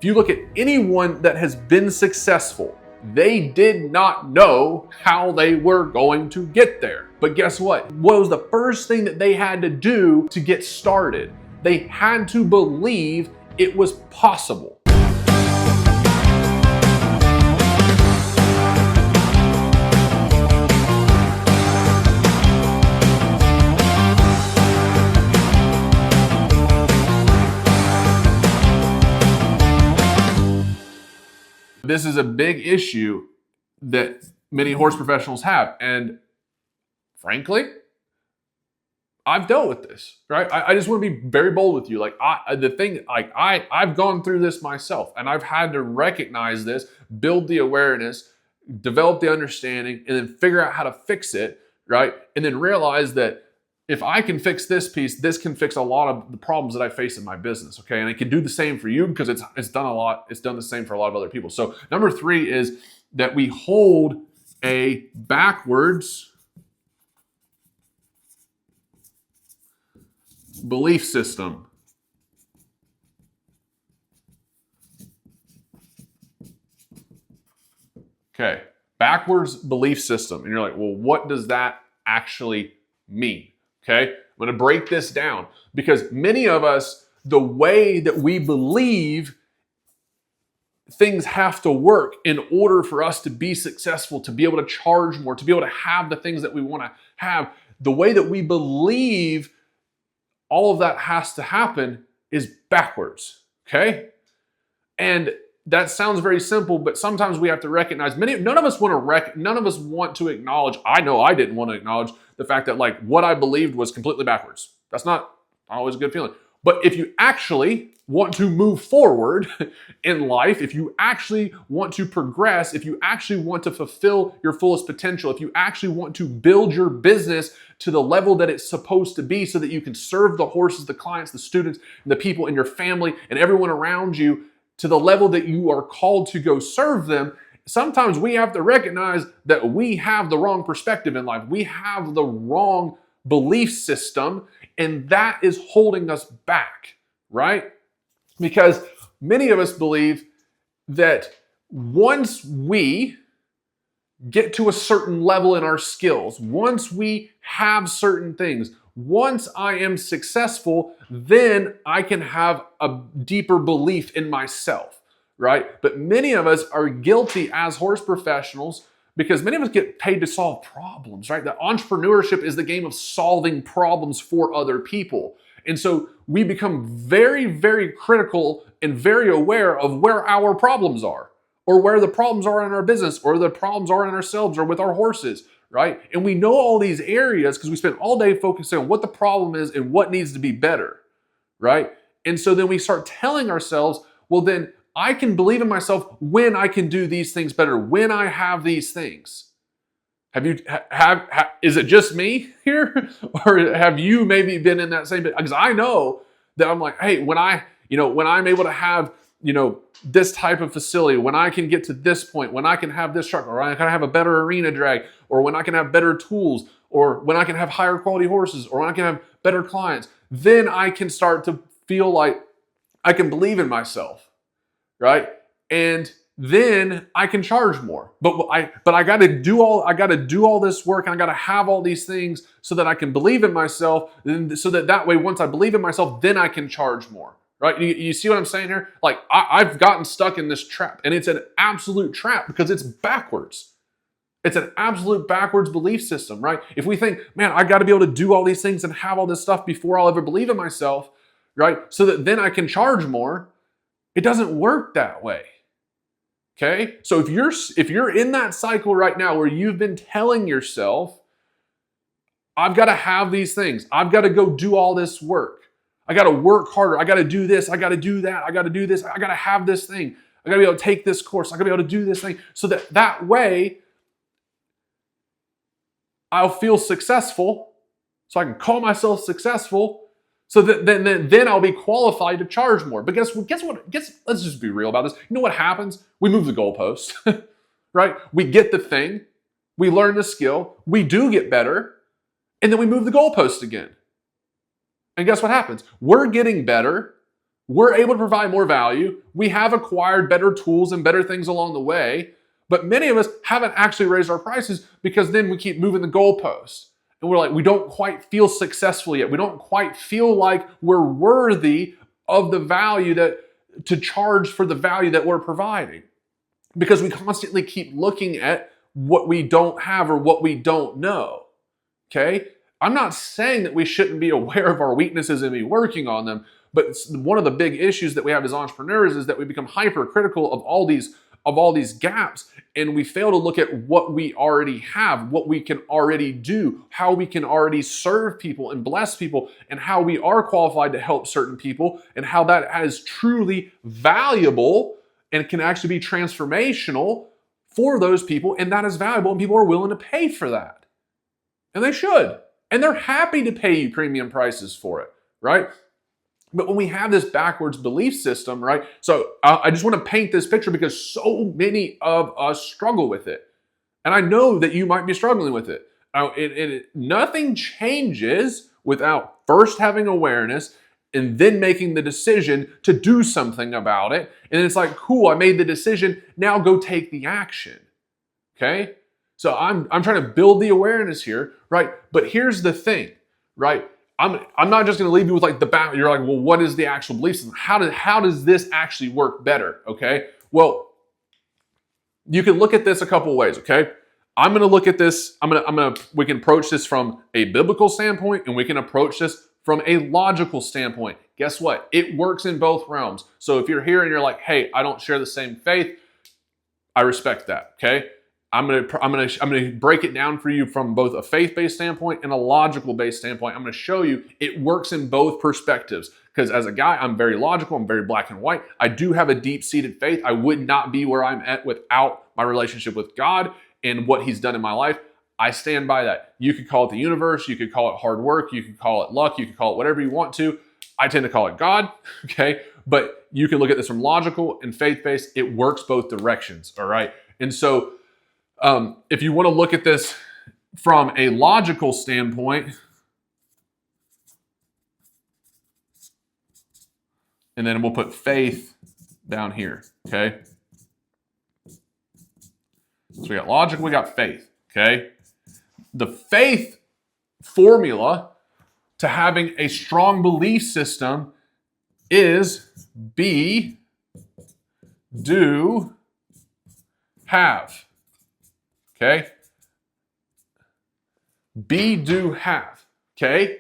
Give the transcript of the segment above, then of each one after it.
If you look at anyone that has been successful, they did not know how they were going to get there. But guess what? What was the first thing that they had to do to get started? They had to believe it was possible. This is a big issue that many horse professionals have. And frankly, I've dealt with this, right? I just want to be very bold with you. I've gone through this myself, and I've had to recognize this, build the awareness, develop the understanding, and then figure out how to fix it, right? And then realize that if I can fix this piece, this can fix a lot of the problems that I face in my business, okay? And it can do the same for you because it's done the same for a lot of other people. So number 3 is that we hold a backwards belief system. Okay, backwards belief system. And you're like, well, what does that actually mean? Okay, I'm going to break this down because many of us, the way that we believe things have to work in order for us to be successful, to be able to charge more, to be able to have the things that we want to have, the way that we believe all of that has to happen is backwards. Okay, and that sounds very simple, but sometimes we have to recognize none of us want to acknowledge. I know I didn't want to acknowledge the fact that what I believed was completely backwards. That's not always a good feeling. But if you actually want to move forward in life, if you actually want to progress, if you actually want to fulfill your fullest potential, if you actually want to build your business to the level that it's supposed to be so that you can serve the horses, the clients, the students, and the people in your family and everyone around you to the level that you are called to go serve them, sometimes we have to recognize that we have the wrong perspective in life. We have the wrong belief system, and that is holding us back, right? Because many of us believe that once we get to a certain level in our skills, once we have certain things, once I am successful, then I can have a deeper belief in myself, right? But many of us are guilty as horse professionals because many of us get paid to solve problems, right? That entrepreneurship is the game of solving problems for other people. And so we become very, very critical and very aware of where our problems are, or where the problems are in our business, or the problems are in ourselves or with our horses, right? And we know all these areas because we spend all day focusing on what the problem is and what needs to be better, right? And so then we start telling ourselves, well, then I can believe in myself when I can do these things better, when I have these things. Is it just me here? Or have you maybe been in that same bit? Because I know that I'm like, hey, when I'm able to have, this type of facility, when I can get to this point, when I can have this truck, or I can have a better arena drag, or when I can have better tools, or when I can have higher quality horses, or when I can have better clients, then I can start to feel like I can believe in myself, right? And then I can charge more. But I got to do all this work, and I got to have all these things so that I can believe in myself, and so that way, once I believe in myself, then I can charge more. Right? You see what I'm saying here? Like, I've gotten stuck in this trap, and it's an absolute trap because it's backwards. It's an absolute backwards belief system, right? If we think, man, I got to be able to do all these things and have all this stuff before I'll ever believe in myself, right? So that then I can charge more. It doesn't work that way. Okay? So if you're in that cycle right now where you've been telling yourself, I've got to have these things. I've got to go do all this work. I got to work harder. I got to do this. I got to do that. I got to do this. I got to have this thing. I got to be able to take this course. I got to be able to do this thing. So that way, I'll feel successful. So I can call myself successful. So that then I'll be qualified to charge more. But guess what? Let's just be real about this. You know what happens? We move the goalpost, right? We get the thing. We learn the skill. We do get better. And then we move the goalpost again. And guess what happens? We're getting better. We're able to provide more value. We have acquired better tools and better things along the way. But many of us haven't actually raised our prices because then we keep moving the goalposts. And we're like, we don't quite feel successful yet. We don't quite feel like we're worthy of the value to charge for the value that we're providing. Because we constantly keep looking at what we don't have or what we don't know. Okay? I'm not saying that we shouldn't be aware of our weaknesses and be working on them, but one of the big issues that we have as entrepreneurs is that we become hypercritical of all these gaps, and we fail to look at what we already have, what we can already do, how we can already serve people and bless people, and how we are qualified to help certain people, and how that is truly valuable and can actually be transformational for those people, and that is valuable, and people are willing to pay for that. And they should. And they're happy to pay you premium prices for it, right? But when we have this backwards belief system, right? So I just want to paint this picture because so many of us struggle with it. And I know that you might be struggling with it. Nothing changes without first having awareness and then making the decision to do something about it. And it's like, cool, I made the decision. Now go take the action. Okay? So I'm trying to build the awareness here, right? But here's the thing, right? I'm not just going to leave you with like the back. You're like, well, what is the actual belief system? How does this actually work better? Okay. Well, you can look at this a couple ways. Okay. I'm going to look at this. We can approach this from a biblical standpoint, and we can approach this from a logical standpoint. Guess what? It works in both realms. So if you're here and you're like, hey, I don't share the same faith, I respect that. Okay. I'm gonna break it down for you from both a faith-based standpoint and a logical-based standpoint. I'm gonna show you it works in both perspectives. Because as a guy, I'm very logical, I'm very black and white. I do have a deep-seated faith. I would not be where I'm at without my relationship with God and what He's done in my life. I stand by that. You could call it the universe, you could call it hard work, you could call it luck, you could call it whatever you want to. I tend to call it God, okay? But you can look at this from logical and faith-based. It works both directions, all right? And so if you want to look at this from a logical standpoint, and then we'll put faith down here, okay? So we got logic, we got faith, okay? The faith formula to having a strong belief system is be, do, have. Okay? Be, do, have. Okay?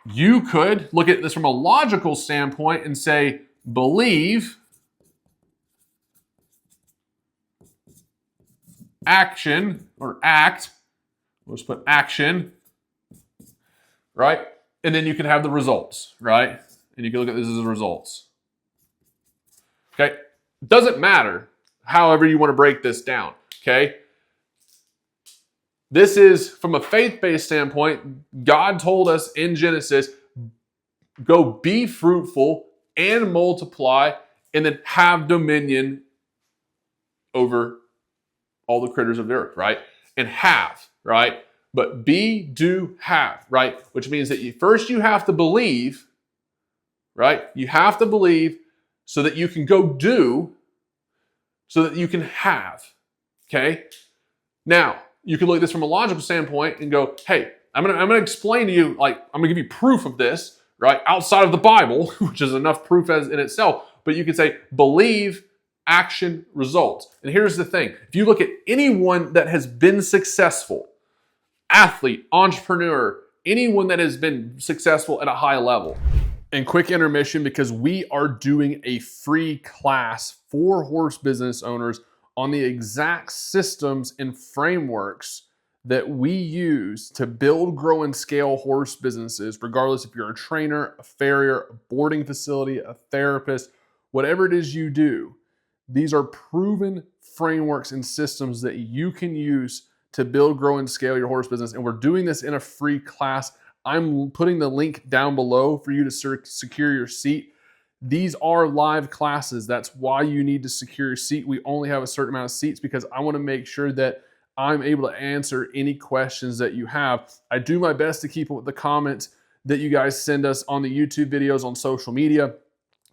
You could look at this from a logical standpoint and say, believe, action, or act. We'll just put action, right? And then you can have the results, right? And you can look at this as the results. Okay? Doesn't matter however you want to break this down. Okay? This is from a faith-based standpoint. God told us in Genesis, go be fruitful and multiply and then have dominion over all the critters of the earth, right? And have, right? But be, do, have, right? Which means that first you have to believe, right? You have to believe so that you can go do, so that you can have, okay? Now, you can look at this from a logical standpoint and go, hey, I'm gonna explain to you, like, I'm gonna give you proof of this, right? Outside of the Bible, which is enough proof as in itself, but you can say, believe, action, results. And here's the thing. If you look at anyone that has been successful, athlete, entrepreneur, anyone that has been successful at a high level. And quick intermission, because we are doing a free class for horse business owners on the exact systems and frameworks that we use to build, grow, and scale horse businesses, regardless if you're a trainer, a farrier, a boarding facility, a therapist, whatever it is you do. These are proven frameworks and systems that you can use to build, grow, and scale your horse business. And we're doing this in a free class. I'm putting the link down below for you to secure your seat. These are live classes. That's why you need to secure your seat. We only have a certain amount of seats because I want to make sure that I'm able to answer any questions that you have. I do my best to keep up with the comments that you guys send us on the YouTube videos, on social media.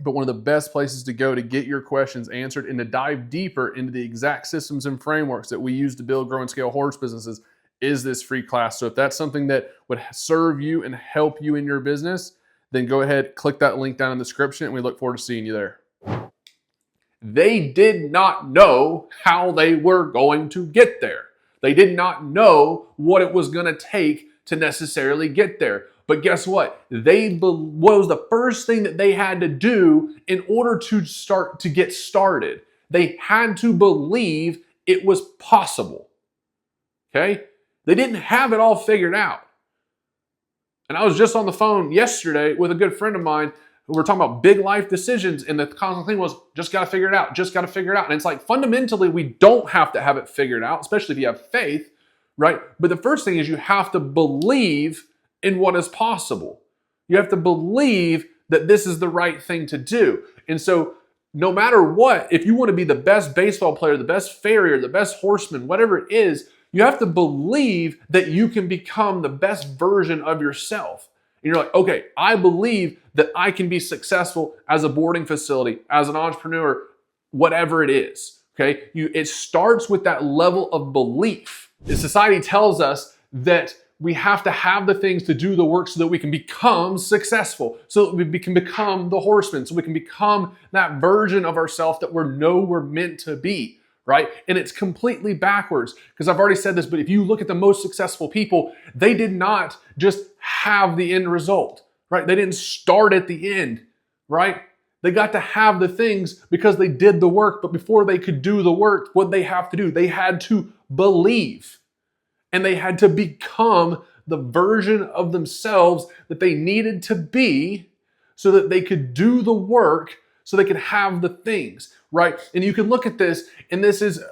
But one of the best places to go to get your questions answered and to dive deeper into the exact systems and frameworks that we use to build, grow, and scale horse businesses is this free class. So if that's something that would serve you and help you in your business, then go ahead, click that link down in the description, and we look forward to seeing you there. They did not know how they were going to get there. They did not know what it was going to take to necessarily get there. But guess what? What was the first thing that they had to do in order to get started? They had to believe it was possible. Okay? They didn't have it all figured out. And I was just on the phone yesterday with a good friend of mine who were talking about big life decisions, and the constant thing was, just got to figure it out, just got to figure it out. And it's like, fundamentally, we don't have to have it figured out, especially if you have faith, right? But the first thing is you have to believe in what is possible. You have to believe that this is the right thing to do. And so no matter what, if you want to be the best baseball player, the best farrier, the best horseman, whatever it is, you have to believe that you can become the best version of yourself. And you're like, okay, I believe that I can be successful as a boarding facility, as an entrepreneur, whatever it is. Okay, it starts with that level of belief. Society tells us that we have to have the things to do the work so that we can become successful, so that we can become the horseman, so we can become that version of ourselves that we're meant to be, right? And it's completely backwards, because I've already said this, but if you look at the most successful people, they did not just have the end result, right? They didn't start at the end, right? They got to have the things because they did the work, but before they could do the work, what they have to do, they had to believe. And they had to become the version of themselves that they needed to be so that they could do the work, so they could have the things, right? And you can look at this, and this is,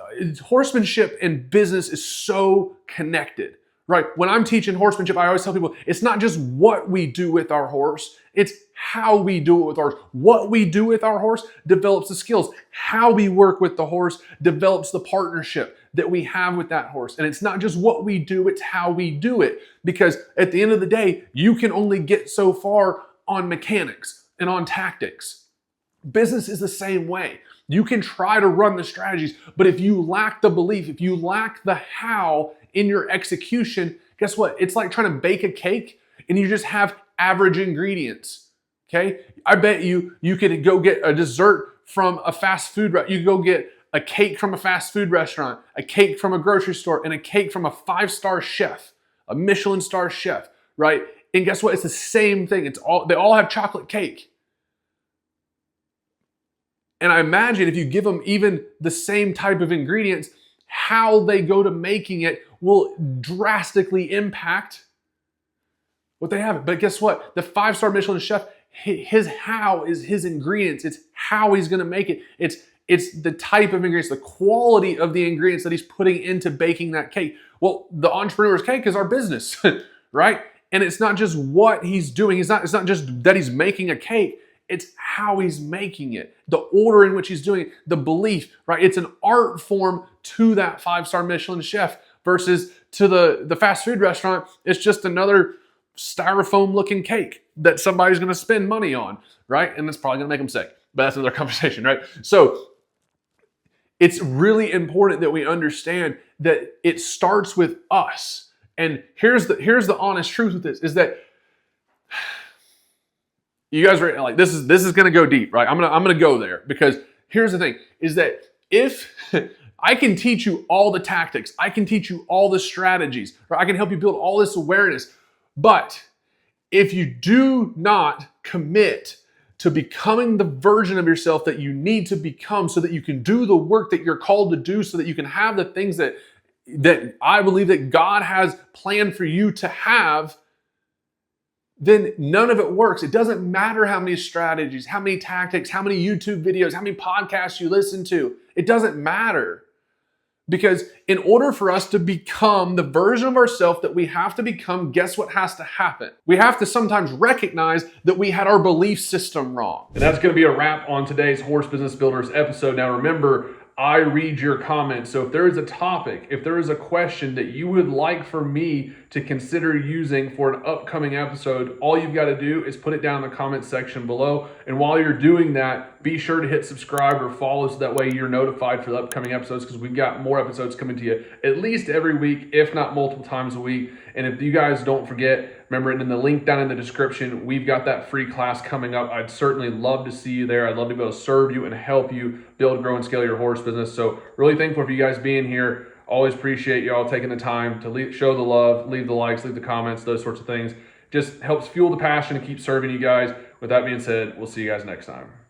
horsemanship and business is so connected, right? When I'm teaching horsemanship, I always tell people, it's not just what we do with our horse, it's how we do it with our horse. What we do with our horse develops the skills. How we work with the horse develops the partnership that we have with that horse. And it's not just what we do, it's how we do it. Because at the end of the day, you can only get so far on mechanics and on tactics. Business is the same way. You can try to run the strategies, but if you lack the belief, if you lack the how in your execution, guess what? It's like trying to bake a cake and you just have average ingredients. Okay? I bet you could go get a dessert from a fast food restaurant. You could go get a cake from a fast food restaurant, a cake from a grocery store, and a cake from a 5-star chef, a Michelin star chef, right? And guess what? It's the same thing. They all have chocolate cake. And I imagine if you give them even the same type of ingredients, how they go to making it will drastically impact what they have. But guess what? The 5-star Michelin chef, his how is his ingredients. It's how he's going to make it. It's the type of ingredients, the quality of the ingredients that he's putting into baking that cake. Well, the entrepreneur's cake is our business, right? And it's not just what he's doing. It's not just that he's making a cake. It's how he's making it, the order in which he's doing it, the belief, right? It's an art form to that 5-star Michelin chef versus to the fast food restaurant. It's just another styrofoam looking cake that somebody's going to spend money on, right? And that's probably going to make them sick, but that's another conversation, right? So it's really important that we understand that it starts with us. And here's the honest truth with this is that you guys are like, this is going to go deep, right? I'm going to go there, because here's the thing is that if I can teach you all the tactics, I can teach you all the strategies, right? I can help you build all this awareness. But if you do not commit to becoming the version of yourself that you need to become so that you can do the work that you're called to do, so that you can have the things that I believe that God has planned for you to have, then none of it works. It doesn't matter how many strategies, how many tactics, how many YouTube videos, how many podcasts you listen to. It doesn't matter. Because in order for us to become the version of ourselves that we have to become, guess what has to happen? We have to sometimes recognize that we had our belief system wrong. And that's going to be a wrap on today's Horse Business Builders episode. Now remember, I read your comments. So if there is a topic, if there is a question that you would like for me to consider using for an upcoming episode, all you've got to do is put it down in the comment section below. And while you're doing that, be sure to hit subscribe or follow so that way you're notified for the upcoming episodes, because we've got more episodes coming to you at least every week, if not multiple times a week. And if you guys don't forget, remember, in the link down in the description, we've got that free class coming up. I'd certainly love to see you there. I'd love to be able to serve you and help you build, grow, and scale your horse business. So really thankful for you guys being here. Always appreciate y'all taking the time to show the love, leave the likes, leave the comments, those sorts of things. Just helps fuel the passion to keep serving you guys. With that being said, we'll see you guys next time.